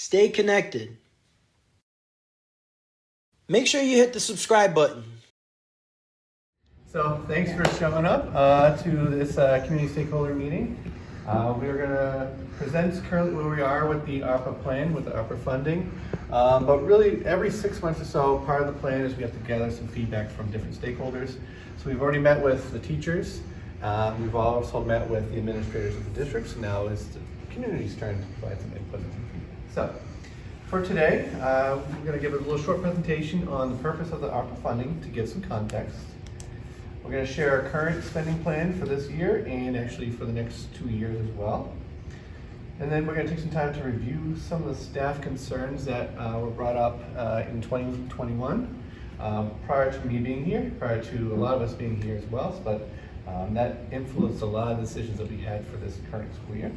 Stay connected. Make sure you hit the subscribe button. So thanks for showing up to this community stakeholder meeting. We're going to present currently where we are with the ARPA plan, with the ARPA funding. But really every 6 months or so, part of the plan is we have to gather some feedback from different stakeholders. So we've already met with the teachers. We've also met with the administrators of the districts. Now it's the community's turn to provide some input. So for today, we're going to give a little short presentation on the purpose of the ARPA funding to give some context. We're going to share our current spending plan for this year and actually for the next 2 years as well. And then we're going to take some time to review some of the staff concerns that were brought up in 2021 prior to me being here, prior to a lot of us being here as well, but that influenced a lot of decisions that we had for this current school year.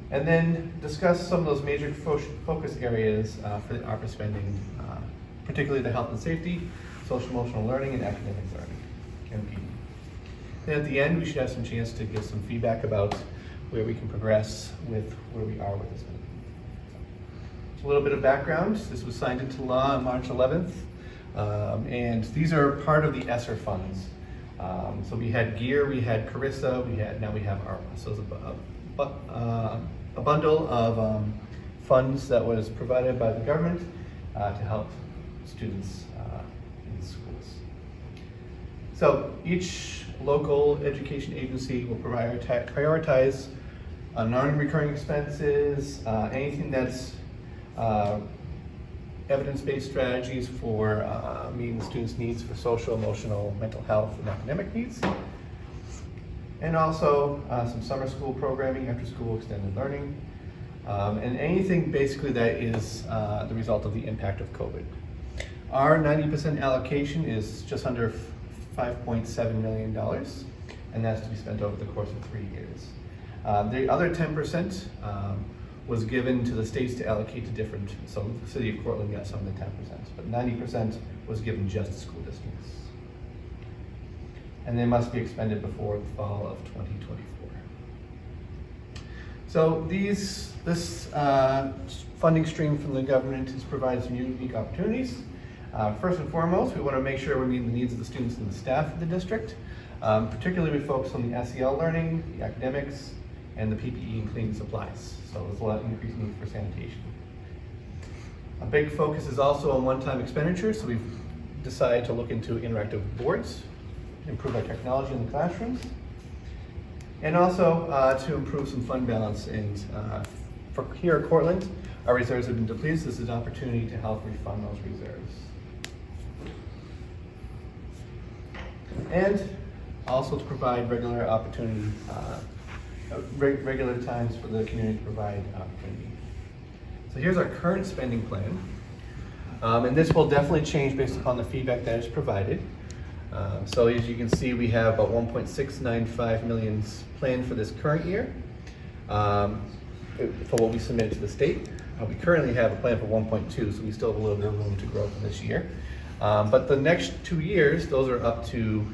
And then discuss some of those major focus areas for the ARPA spending, particularly the health and safety, social emotional learning, and academic learning. Then at the end, we should have some chance to give some feedback about where we can progress with where we are with this spending. So a little bit of background. This was signed into law on March 11th, and these are part of the ESSER funds. So we had GEAR, we had CARISA, now we have ARPA. So it's a bundle of funds that was provided by the government to help students in schools. So each local education agency will prioritize non-recurring expenses, anything that's evidence-based strategies for meeting the students' needs for social, emotional, mental health, and academic needs. And also some summer school programming, after school extended learning, and anything basically that is the result of the impact of COVID. Our 90% allocation is just under $5.7 million, and that's to be spent over the course of 3 years. The other 10% was given to the states to allocate to different, so the city of Cortland got some of the 10%, but 90% was given just to school districts. And they must be expended before the fall of 2024. So this funding stream from the government has provided some unique opportunities. First and foremost, we want to make sure we're meeting the needs of the students and the staff of the district. Particularly, we focus on the SEL learning, the academics, and the PPE and cleaning supplies. So there's a lot of increased need for sanitation. A big focus is also on one-time expenditures, so we've decided to look into interactive boards, improve our technology in the classrooms, and also to improve some fund balance. And for here at Cortland, our reserves have been depleted, so this is an opportunity to help refund those reserves. And also to provide regular opportunity, regular times for the community to provide opportunity. So here's our current spending plan. And this will definitely change based upon the feedback that is provided. So as you can see, we have about 1.695 million planned for this current year for what we submitted to the state. We currently have a plan for 1.2, so we still have a little bit of room to grow for this year. But the next 2 years, those are up to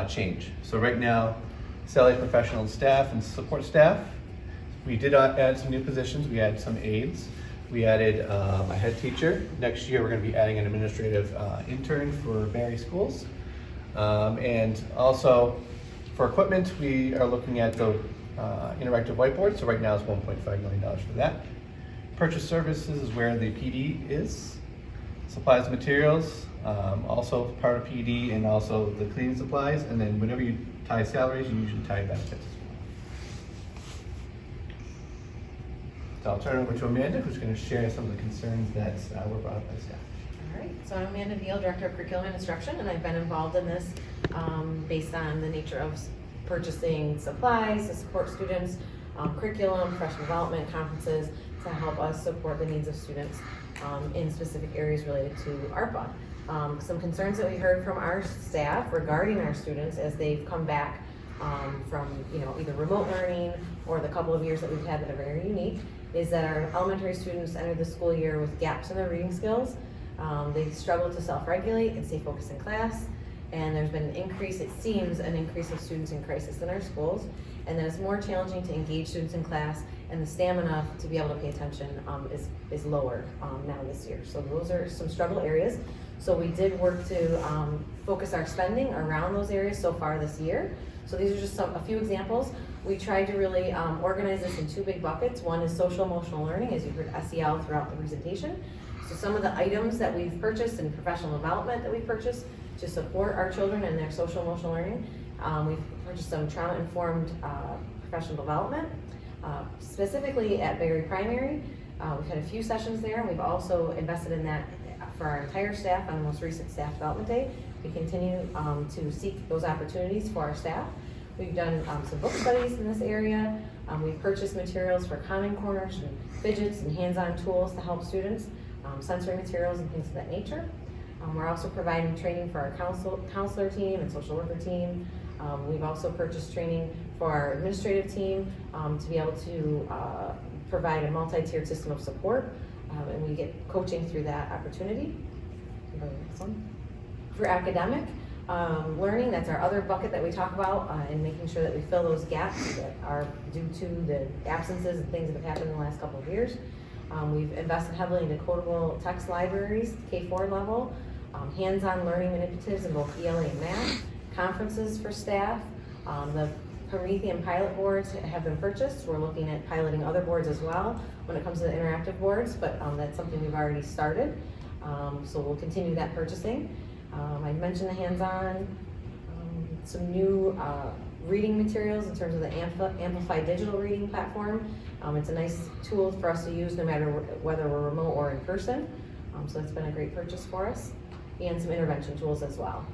change. So right now, salary professional staff and support staff, we did add some new positions. We added some aides. We added a head teacher. Next year, we're going to be adding an administrative intern for Barry Schools. And also for equipment, we are looking at the interactive whiteboard. So right now it's $1.5 million for that. Purchase services is where the PD is. Supplies and materials, also part of PD, and also the cleaning supplies. And then whenever you tie salaries, you usually tie benefits as well. So I'll turn it over to Amanda, who's going to share some of the concerns that were brought up by staff. All right, so I'm Amanda Neal, Director of Curriculum and Instruction, and I've been involved in this based on the nature of purchasing supplies to support students, curriculum, professional development, conferences to help us support the needs of students in specific areas related to ARPA. Some concerns that we heard from our staff regarding our students as they've come back from either remote learning or the couple of years that we've had that are very unique is that our elementary students entered the school year with gaps in their reading skills. They struggle to self-regulate and stay focused in class, and there's been an increase, it seems, an increase of students in crisis in our schools, and that it's more challenging to engage students in class and the stamina to be able to pay attention is lower now this year. So those are some struggle areas. So we did work to focus our spending around those areas so far this year. So these are just a few examples. We tried to really organize this in two big buckets. One is social emotional learning, as you heard SEL throughout the presentation. So some of the items that we've purchased and professional development that we've purchased to support our children in their social emotional learning. We've purchased some trauma-informed professional development, specifically at Berry Primary. We've had a few sessions there, and we've also invested in that for our entire staff on the most recent staff development day. We continue to seek those opportunities for our staff. We've done some book studies in this area. We've purchased materials for common corners and fidgets and hands-on tools to help students, sensory materials and things of that nature. We're also providing training for our counselor team and social worker team. We've also purchased training for our administrative team to be able to provide a multi-tiered system of support, and we get coaching through that opportunity. For academic learning, that's our other bucket that we talk about, and making sure that we fill those gaps that are due to the absences and things that have happened in the last couple of years. We've invested heavily into codable text libraries, K4 level, hands-on learning initiatives in both ELA and math, conferences for staff. The Promethean pilot boards have been purchased. We're looking at piloting other boards as well when it comes to the interactive boards, but that's something we've already started. So we'll continue that purchasing. I mentioned the hands-on, some new reading materials in terms of the Amplified digital reading platform. It's a nice tool for us to use no matter whether we're remote or in person. So it's been a great purchase for us, and some intervention tools as well.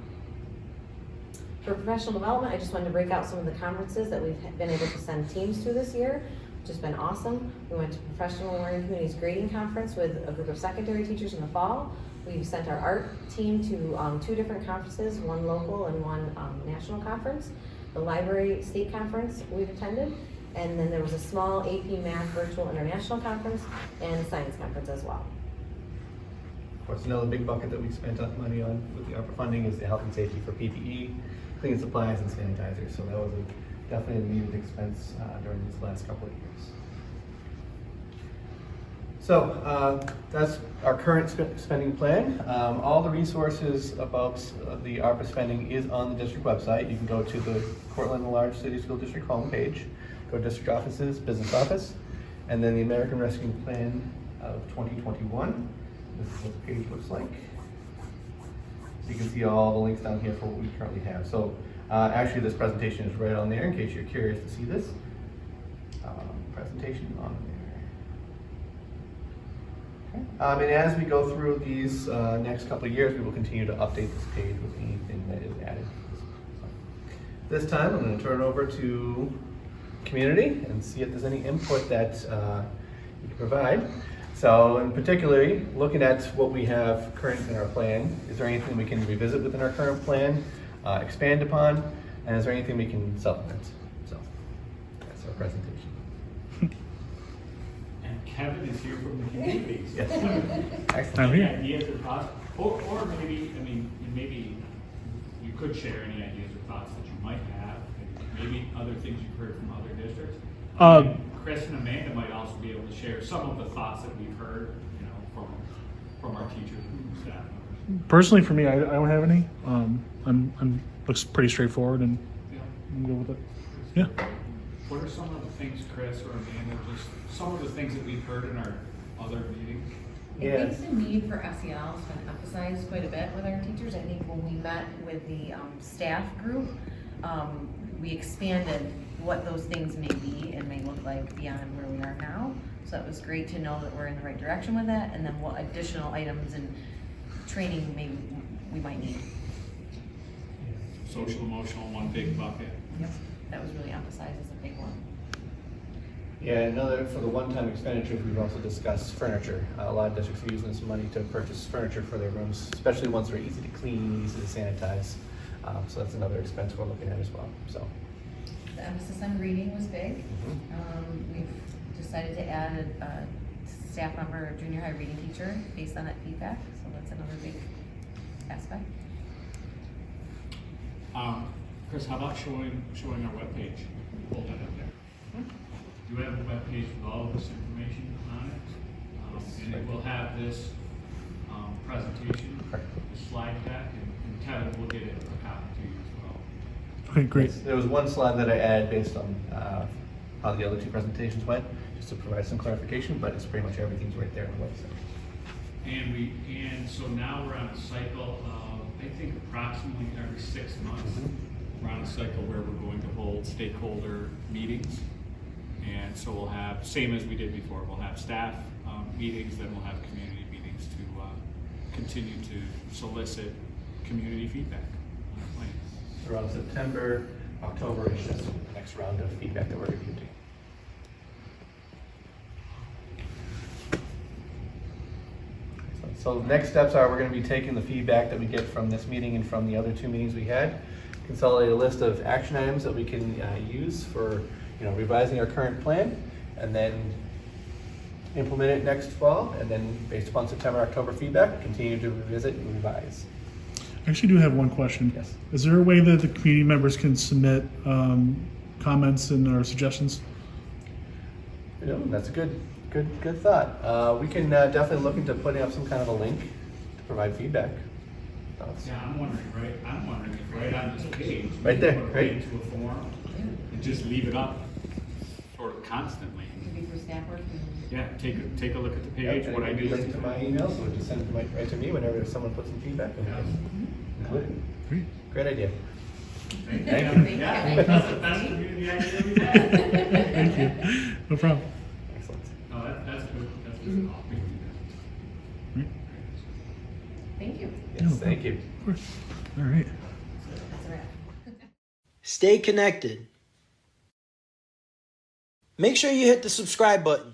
For professional development, I just wanted to break out some of the conferences that we've been able to send teams to this year, which has been awesome. We went to Professional Learning Communities Grading Conference with a group of secondary teachers in the fall. We've sent our art team to 2 different conferences, one local and one national conference. The library state conference we've attended, and then there was a small AP Math virtual international conference and a science conference as well. Of course, another big bucket that we spent money on with the ARPA funding is the health and safety for PPE, cleaning supplies, and sanitizers. So that was definitely a needed expense during these last couple of years. So that's our current spending plan. All the resources about the ARPA spending is on the district website. You can go to the Cortland Large City School District homepage, go to district offices, business office, and then the American Rescue Plan of 2021. This is what the page looks like. So you can see all the links down here for what we currently have. So actually this presentation is right on there in case you're curious to see this. Presentation on there. Okay. And as we go through these next couple of years, we will continue to update this page with anything that is added. So, this time I'm going to turn it over to community and see if there's any input that you can provide. So, in particularly, looking at what we have current in our plan, is there anything we can revisit within our current plan, expand upon, and is there anything we can supplement? So, that's our presentation. And Kevin is here from the community. Yes. Excellent. Any ideas or thoughts? Or maybe, I mean, maybe you could share any ideas or thoughts that you might have, and maybe other things you've heard from other districts. Chris and Amanda might also be able to share some of the thoughts that we've heard, you know, from our teachers and staff members. Personally, for me, I don't have any. I'm looks pretty straightforward, and Yeah. I'm good with it. Yeah. What are some of the things, Chris or Amanda, just some of the things that we've heard in our other meetings? I think the need for SEL has been emphasized quite a bit with our teachers. I think when we met with the staff group, we expanded what those things may be and may look like beyond where we are now. So it was great to know that we're in the right direction with that, and then what additional items and training maybe we might need. Social emotional, one big bucket. Yep. That was really emphasized as a big one. Yeah, another, for the one-time expenditures, we've also discussed furniture. A lot of districts are using this money to purchase furniture for their rooms, especially ones that are easy to clean, easy to sanitize. So that's another expense we're looking at as well. So. The emphasis on reading was big. We've decided to add a staff member, a junior high reading teacher based on that feedback. So that's another big aspect. Chris, how about showing our webpage? Hold that up there. do have a webpage with all of this information on it. And it will have this presentation, the slide deck, and Kevin will get it a copy to you as well. Okay, great. There was one slide that I added based on how the other two presentations went, just to provide some clarification, but it's pretty much everything's right there on the website. And so now we're on a cycle of, I think approximately every 6 months, we're on a cycle where we're going to hold stakeholder meetings. And so we'll have, same as we did before, we'll have staff meetings, then we'll have community meetings to continue to solicit community feedback on our plans. Around September, October-ish, that's the next round of feedback that we're going to do. So next steps are we're going to be taking the feedback that we get from this meeting and from the other two meetings we had, consolidate a list of action items that we can use for revising our current plan, and then implement it next fall, and then based upon September, October feedback, continue to revisit and revise. I actually do have one question. Yes. Is there a way that the community members can submit comments and or suggestions? That's a good thought. We can definitely look into putting up some kind of a link to provide feedback. Thoughts? Yeah, I'm wondering if right on this page. Right there, we put a right. link to a form and just leave it up sort of constantly. Maybe for staff work. Yeah, take a look at the page. Yep, What I and do it can be is linked to my email, so just send it right to me whenever someone puts some feedback. And we can include it. Great. Great idea. Thank Thank you. you. Yeah, that's the best community idea we've had. Thank you. No problem. Excellent. No, that's good. That's good. I'll do that. Great. Thank you. Yes, thank you. Of course. All right. That's a wrap. Stay connected. Make sure you hit the subscribe button.